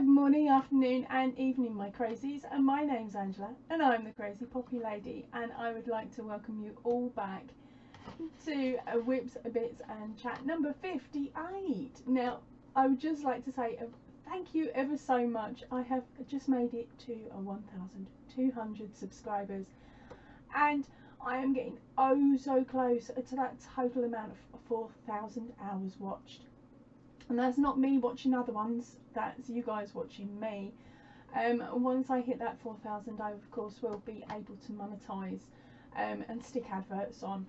Good morning, afternoon and evening, my crazies, and my name's Angela and I'm the Crazy Poppy Lady, and I would like to welcome you all back to Whips, Bits and Chat number 58. Now I would just like to say thank you ever so much. I have just made it to 1,200 subscribers and I am getting oh so close to that total amount of 4,000 hours watched. And that's not me watching other ones, that's you guys watching me. Once I hit that 4,000, I of course will be able to monetize and stick adverts on.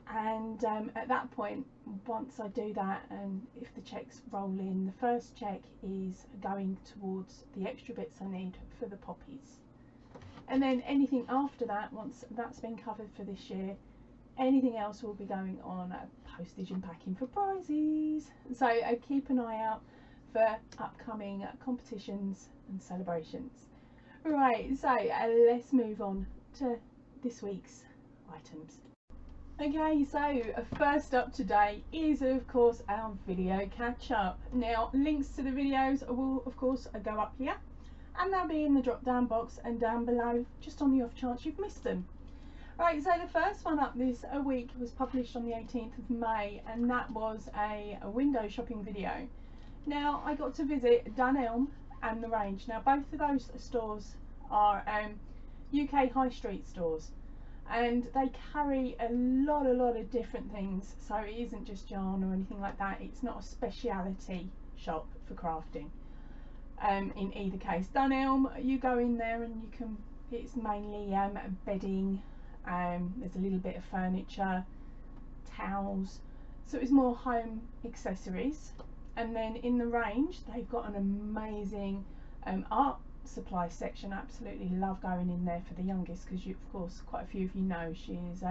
And at that point, once I do that, and if the checks roll in, the first check is going towards the extra bits I need for the poppies. And then anything after that, once that's been covered for this year, anything else will be going on postage and packing for prizes. So keep an eye out for upcoming competitions and celebrations. Right, so let's move on to this week's items. Okay, so first up today is of course our video catch up. Now links to the videos will of course go up here, and they'll be in the drop down box and down below, just on the off chance you've missed them. Right, so the first one up this week was published on the 18th of May, and that was a window shopping video. Now I got to visit Dunelm and The Range. Now both of those stores are UK high street stores, and they carry a lot of different things, so it isn't just yarn or anything like that. It's not a speciality shop for crafting. In either case, Dunelm, you go in there and you can, it's mainly bedding. There's a little bit of furniture, towels, so it's more home accessories. And then in The Range, they've got an amazing art supply section. Absolutely love going in there for the youngest, because of course quite a few of you know she is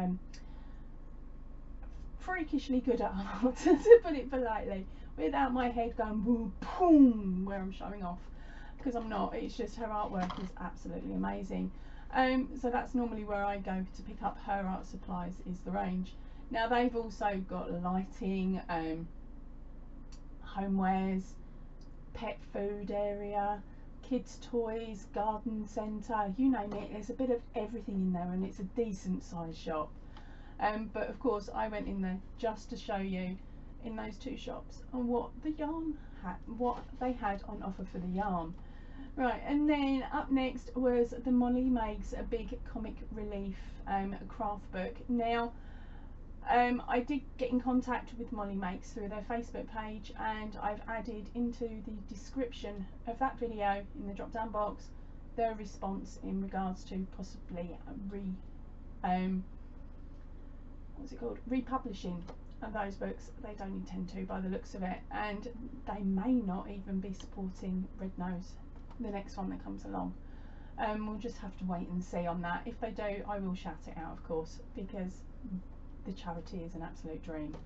freakishly good at art, to put it politely, without my head going boom boom where I'm showing off, because I'm not. It's just her artwork is absolutely amazing. So that's normally where I go to pick up her art supplies, is The Range. Now they've also got lighting, homewares, pet food area, kids toys, garden centre, you name it. There's a bit of everything in there, and it's a decent sized shop. But of course I went in there just to show you in those two shops and what the yarn had, what they had on offer for the yarn. Right, and then up next was the Molly Makes a Big Comic Relief craft book. Now I did get in contact with Molly Makes through their Facebook page, and I've added into the description of that video in the drop down box their response in regards to possibly republishing of those books. They don't intend to, by the looks of it, and they may not even be supporting Red Nose, the next one that comes along. We'll just have to wait and see on that. If they do, I will shout it out, of course, because the charity is an absolute dream.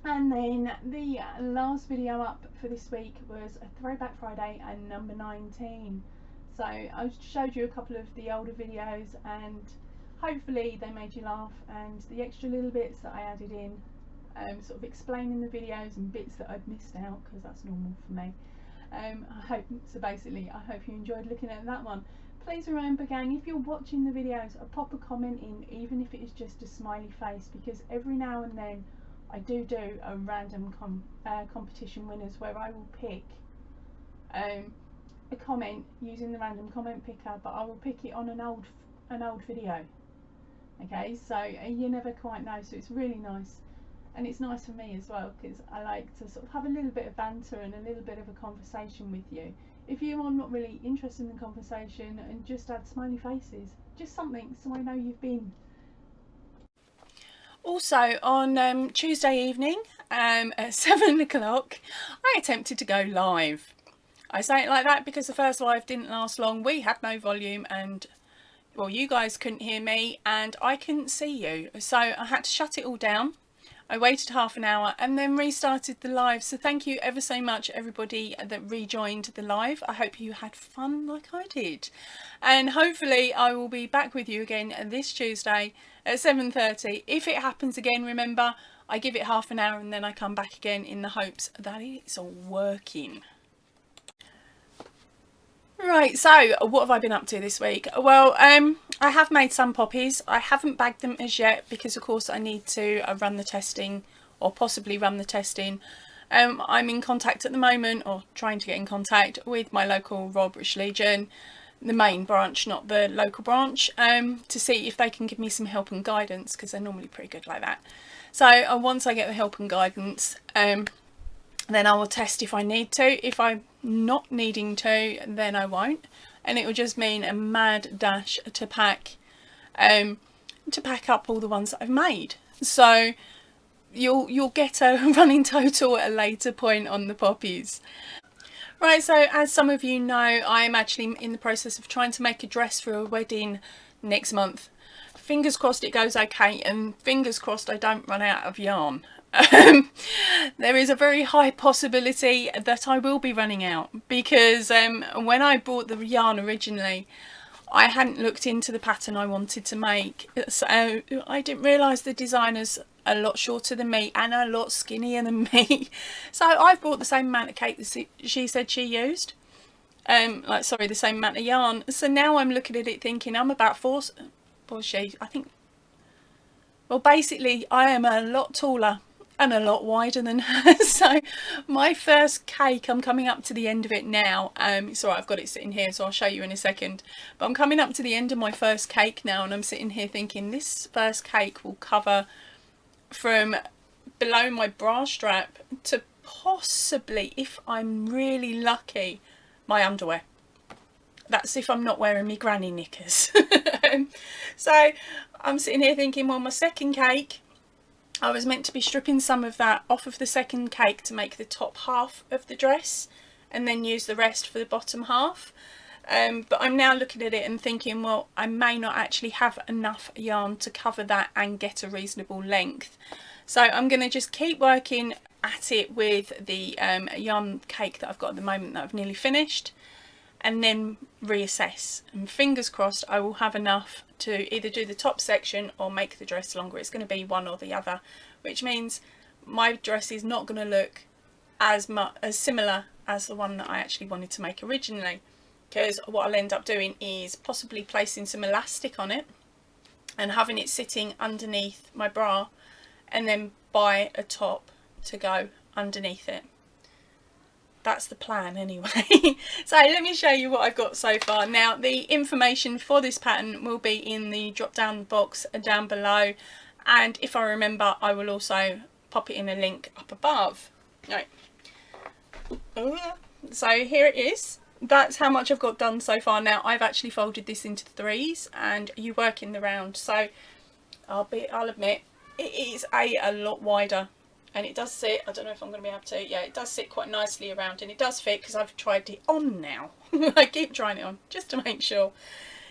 And then the last video up for this week was a Throwback Friday and number 19. So I showed you a couple of the older videos, and hopefully they made you laugh, and the extra little bits that I added in, sort of explaining the videos and bits that I'd missed out, because that's normal for me. I hope you enjoyed looking at that one. Please remember, gang, if you're watching the videos, pop a comment in, even if it is just a smiley face, because every now and then I do a random competition winners, where I will pick a comment using the random comment picker, but I will pick it on an old video. Okay, so you never quite know, so it's really nice. And it's nice for me as well, because I like to sort of have a little bit of banter and a little bit of a conversation with you. If you are not really interested in the conversation, and just add smiley faces, just something, so I know you've been. Also on Tuesday evening at 7 o'clock, I attempted to go live. I say it like that because the first live didn't last long. We had no volume, and well, you guys couldn't hear me and I couldn't see you, so I had to shut it all down. I waited half an hour and then restarted the live. So thank you ever so much, everybody that rejoined the live. I hope you had fun like I did. And hopefully I will be back with you again this Tuesday at 7:30. If it happens again, remember, I give it half an hour and then I come back again in the hopes that it's all working. Right, so what have I been up to this week? Well, I have made some poppies. I haven't bagged them as yet because of course I need to run the testing, or possibly run the testing. I'm in contact at the moment, or trying to get in contact with my local Royal British Legion, the main branch, not the local branch, to see if they can give me some help and guidance, because they're normally pretty good like that. So once I get the help and guidance, then I will test if I need to. If I'm not needing to, then I won't, and it will just mean a mad dash to pack up all the ones that I've made. So you'll get a running total at a later point on the poppies. Right, so as some of you know, I'm actually in the process of trying to make a dress for a wedding next month. Fingers crossed it goes okay, and fingers crossed I don't run out of yarn. There is a very high possibility that I will be running out, because when I bought the yarn originally, I hadn't looked into the pattern I wanted to make, so I didn't realise the designer's a lot shorter than me and a lot skinnier than me. So I've bought the same amount of cake that she said she used, the same amount of yarn. So now I'm looking at it thinking I'm about basically I am a lot taller and a lot wider than her. So my first cake, I'm coming up to the end of it now. It's alright, I've got it sitting here, so I'll show you in a second, but I'm coming up to the end of my first cake now, and I'm sitting here thinking this first cake will cover from below my bra strap to possibly, if I'm really lucky, my underwear. That's if I'm not wearing my granny knickers. So I'm sitting here thinking, well, my second cake, I was meant to be stripping some of that off of the second cake to make the top half of the dress, and then use the rest for the bottom half. But I'm now looking at it and thinking, well, I may not actually have enough yarn to cover that and get a reasonable length. So I'm going to just keep working at it with the yarn cake that I've got at the moment that I've nearly finished, and then reassess. And fingers crossed I will have enough to either do the top section or make the dress longer. It's going to be one or the other, which means my dress is not going to look as similar as the one that I actually wanted to make originally. Because what I'll end up doing is possibly placing some elastic on it and having it sitting underneath my bra, and then buy a top to go underneath it. That's the plan anyway. So let me show you what I've got so far. Now the information for this pattern will be in the drop down box down below, and if I remember I will also pop it in a link up above. Right. So here it is. That's how much I've got done so far. Now I've actually folded this into threes, and you work in the round, so I'll admit it is a lot wider, and it does sit, I don't know if I'm going to be able to, yeah, it does sit quite nicely around, and it does fit because I've tried it on now. I keep trying it on just to make sure.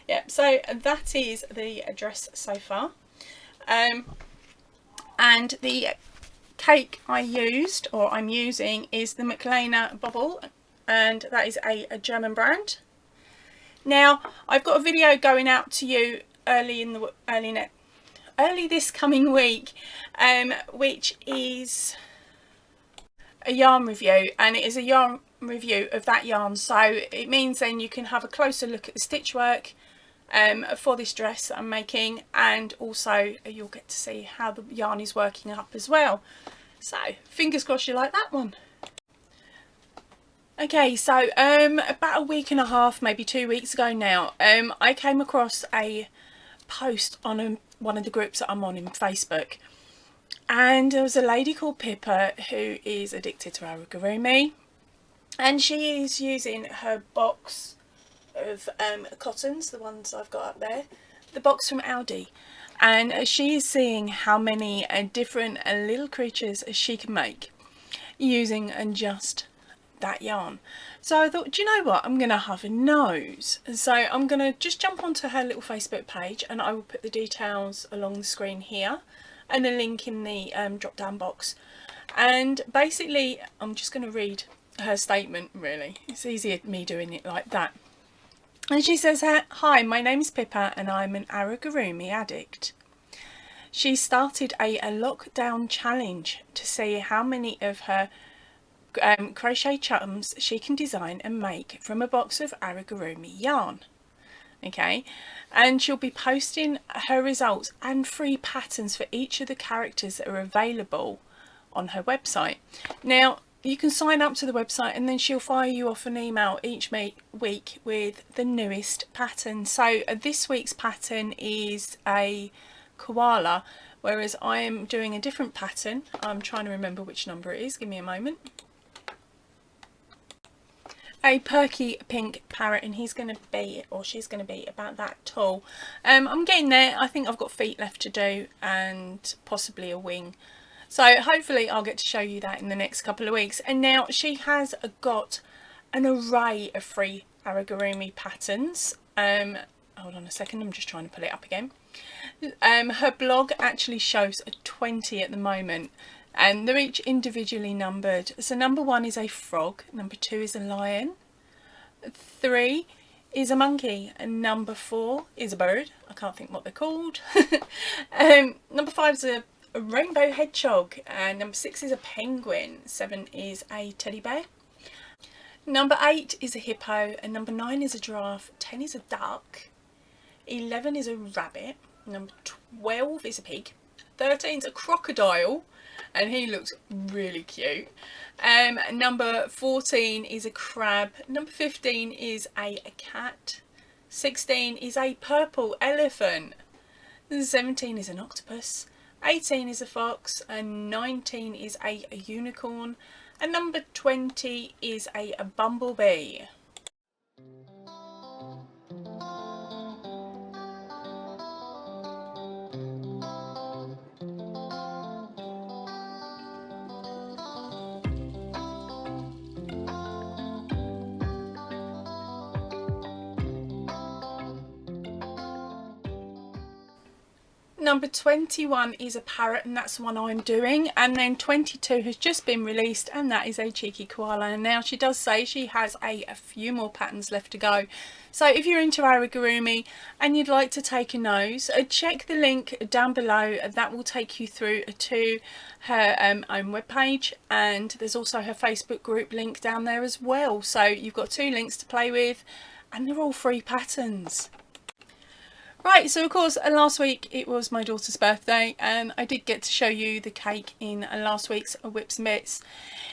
Yeah, so that is the dress so far. And the cake I used, or I'm using, is the Magdalena Bubble, and that is a German brand. Now I've got a video going out to you early this coming week, which is a yarn review, and it is a yarn review of that yarn, so it means then you can have a closer look at the stitch work for this dress that I'm making, and also you'll get to see how the yarn is working up as well. So fingers crossed you like that one. Okay, so about a week and a half, maybe 2 weeks ago now, I came across a post on one of the groups that I'm on in Facebook, and there was a lady called Pippa who is addicted to Amigurumi, and she is using her box of cottons, the ones I've got up there, the box from Aldi, and she is seeing how many different little creatures she can make using just that yarn. So I thought, do you know what, I'm gonna have a nose. And so I'm gonna just jump onto her little Facebook page, and I will put the details along the screen here and a link in the drop down box. And basically I'm just going to read her statement, really. It's easier me doing it like that. And she says, "Hi, my name is Pippa and I'm an Amigurumi addict." She started a lockdown challenge to see how many of her crochet chums she can design and make from a box of Amigurumi yarn. Okay, and she'll be posting her results and free patterns for each of the characters that are available on her website. Now you can sign up to the website and then she'll fire you off an email each week with the newest pattern. So this week's pattern is a koala, whereas I am doing a different pattern. I'm trying to remember which number it is, give me a moment. A perky pink parrot, and he's going to be, or she's going to be, about that tall. I'm getting there. I think I've got feet left to do and possibly a wing, so hopefully I'll get to show you that in the next couple of weeks. And now she has got an array of free Amigurumi patterns. Hold on a second, I'm just trying to pull it up again. Her blog actually shows 20 at the moment, and they're each individually numbered. So number 1 is a frog, number 2 is a lion, 3 is a monkey, and number 4 is a bird. I can't think what they're called. Number 5 is a rainbow hedgehog, and number 6 is a penguin, 7 is a teddy bear, number 8 is a hippo, and number 9 is a giraffe, 10 is a duck, 11 is a rabbit, number 12 is a pig, 13 is a crocodile, and he looks really cute. Number 14 is a crab, number 15 is a cat, 16 is a purple elephant, 17 is an octopus, 18 is a fox, and 19 is a unicorn, and number 20 is a bumblebee. Number 21 is a parrot, and that's the one I'm doing, and then 22 has just been released, and that is a cheeky koala. And now she does say she has a few more patterns left to go. So if you're into Amigurumi and you'd like to take a nose, check the link down below. That will take you through to her own webpage, and there's also her Facebook group link down there as well. So you've got 2 links to play with, and they're all free patterns. Right, so of course last week it was my daughter's birthday, and I did get to show you the cake in last week's Whips and Bits.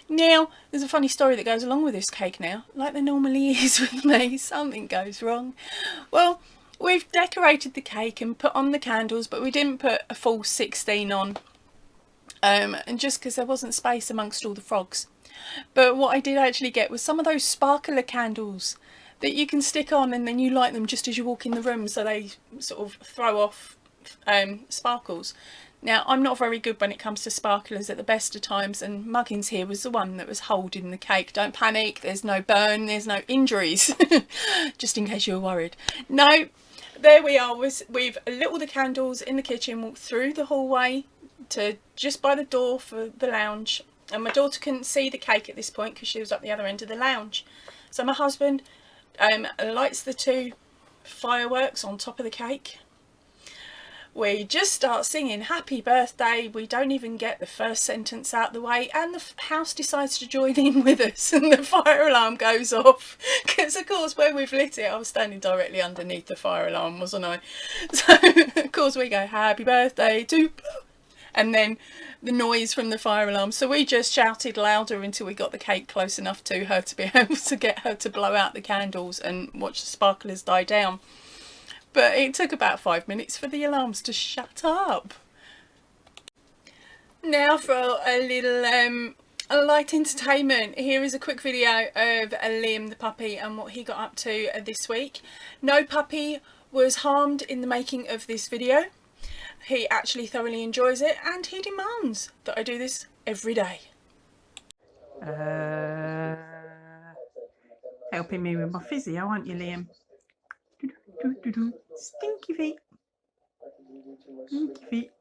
Now there's a funny story that goes along with this cake now, like there normally is with me. Something goes wrong. Well, we've decorated the cake and put on the candles, but we didn't put a full 16 on, and just because there wasn't space amongst all the frogs. But what I did actually get was some of those sparkler candles that you can stick on, and then you light them just as you walk in the room, so they sort of throw off sparkles. Now I'm not very good when it comes to sparklers at the best of times, and Muggins here was the one that was holding the cake. Don't panic, there's no burn, there's no injuries, just in case you were worried. No, there we are. We've lit all the candles in the kitchen, walked through the hallway to just by the door for the lounge, and my daughter couldn't see the cake at this point because she was up the other end of the lounge. So my husband lights the 2 fireworks on top of the cake. We just start singing happy birthday. We don't even get the first sentence out the way, and the house decides to join in with us, and the fire alarm goes off, because of course where we've lit it, I was standing directly underneath the fire alarm, wasn't I? So of course we go happy birthday to, and then the noise from the fire alarm. So we just shouted louder until we got the cake close enough to her to be able to get her to blow out the candles and watch the sparklers die down. But it took about 5 minutes for the alarms to shut up. Now for a little a light entertainment. Here is a quick video of Liam the puppy and what he got up to this week. No puppy was harmed in the making of this video. He actually thoroughly enjoys it, and he demands that I do this every day. Helping me with my physio, aren't you, Liam? Stinky feet. Stinky feet.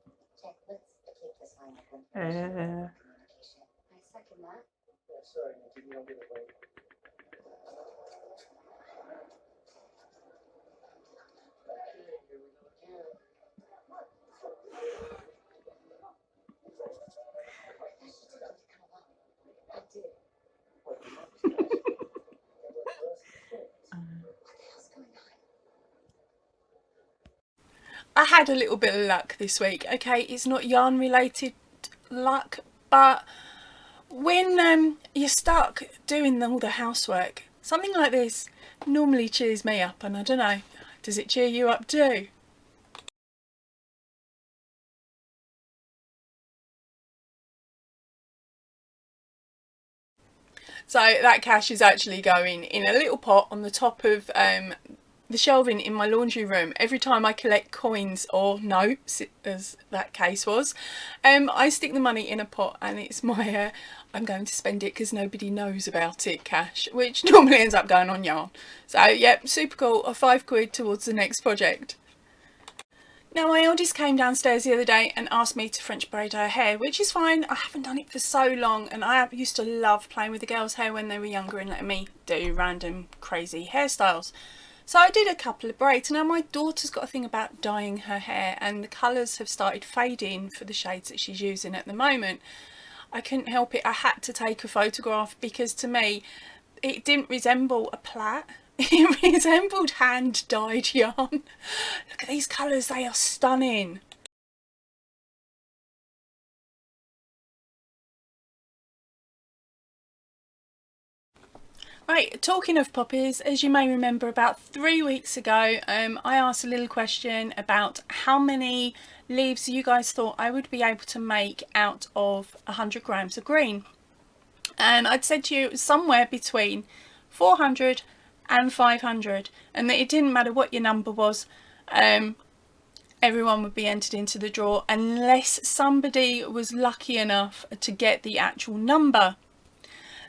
I had a little bit of luck this week. Okay, it's not yarn related luck, but when you're stuck doing all the housework, something like this normally cheers me up, and I don't know, does it cheer you up too? So that cash is actually going in a little pot on the top of the shelving in my laundry room. Every time I collect coins or notes, as that case was, I stick the money in a pot, and it's my I'm going to spend it because nobody knows about it cash, which normally ends up going on yarn. So yep, super cool. A £5 towards the next project. Now my eldest came downstairs the other day and asked me to French braid her hair, which is fine. I haven't done it for so long, and I used to love playing with the girls' hair when they were younger and letting me do random crazy hairstyles. So I did a couple of braids. Now my daughter's got a thing about dyeing her hair, and the colours have started fading for the shades that she's using at the moment. I couldn't help it. I had to take a photograph because to me it didn't resemble a plait. It resembled hand dyed yarn. Look at these colours, they are stunning. Right, talking of poppies, as you may remember, about 3 weeks ago I asked a little question about how many leaves you guys thought I would be able to make out of 100 grams of green, and I'd said to you it was somewhere between 400 and 500, and that it didn't matter what your number was, everyone would be entered into the draw unless somebody was lucky enough to get the actual number.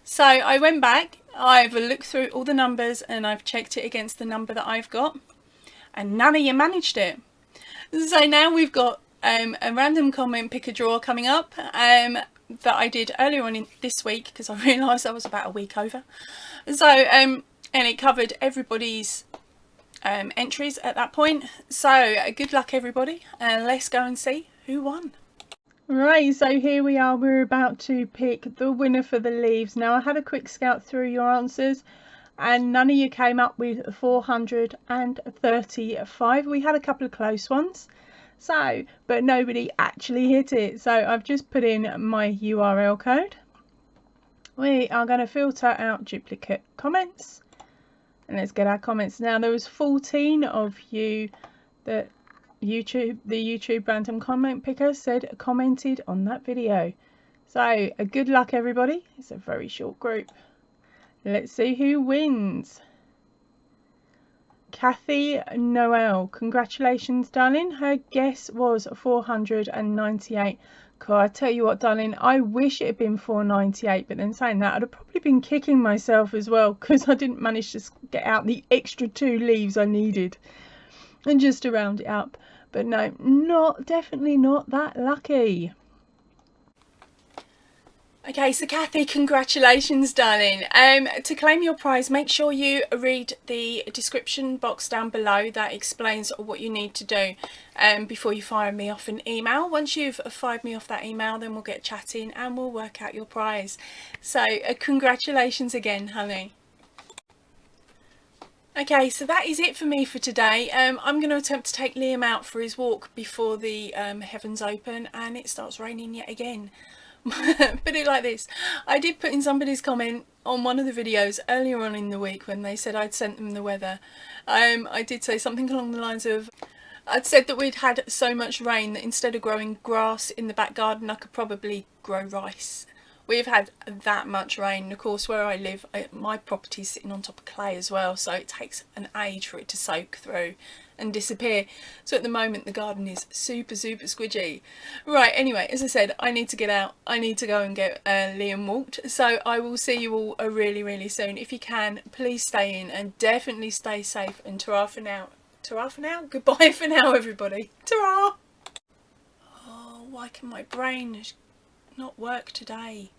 So I went back, I've looked through all the numbers and I've checked it against the number that I've got, and none of you managed it. So now we've got a random comment pick a draw coming up that I did earlier on in this week, because I realised I was about a week over. So and it covered everybody's entries at that point. So good luck everybody, and let's go and see who won. Right, so here we are, we're about to pick the winner for the leaves. Now I had a quick scout through your answers and none of you came up with 435. We had a couple of close ones, so but nobody actually hit it. So I've just put in my URL code. We are going to filter out duplicate comments, and let's get our comments. Now there was 14 of you that the YouTube random comment picker said commented on that video. So good luck everybody. It's a very short group. Let's see who wins. Kathy Noel, congratulations darling. Her guess was 498. God, I tell you what darling, I wish it had been 498, but then saying that I'd have probably been kicking myself as well because I didn't manage to get out the extra 2 leaves I needed, and just to round it up. But no, definitely not that lucky. Okay, so Kathy, congratulations darling. To claim your prize, make sure you read the description box down below that explains what you need to do before you fire me off an email. Once you've fired me off that email, then we'll get chatting and we'll work out your prize. So congratulations again, honey. Okay, so that is it for me for today. I'm going to attempt to take Liam out for his walk before the heavens open and it starts raining yet again. Put it like this, I did put in somebody's comment on one of the videos earlier on in the week when they said I'd sent them the weather. I did say something along the lines of, I'd said that we'd had so much rain that instead of growing grass in the back garden I could probably grow rice. We've had that much rain. Of course, where I live, my property's sitting on top of clay as well, so it takes an age for it to soak through and disappear. So at the moment the garden is super squidgy. Right, anyway, as I said, I need to get out. I need to go and get Liam walked. So I will see you all really soon. If you can, please stay in and definitely stay safe, and ta-ra for now. Ta-ra for now? Goodbye for now, everybody. Ta-ra! Oh, why can my brain not work today?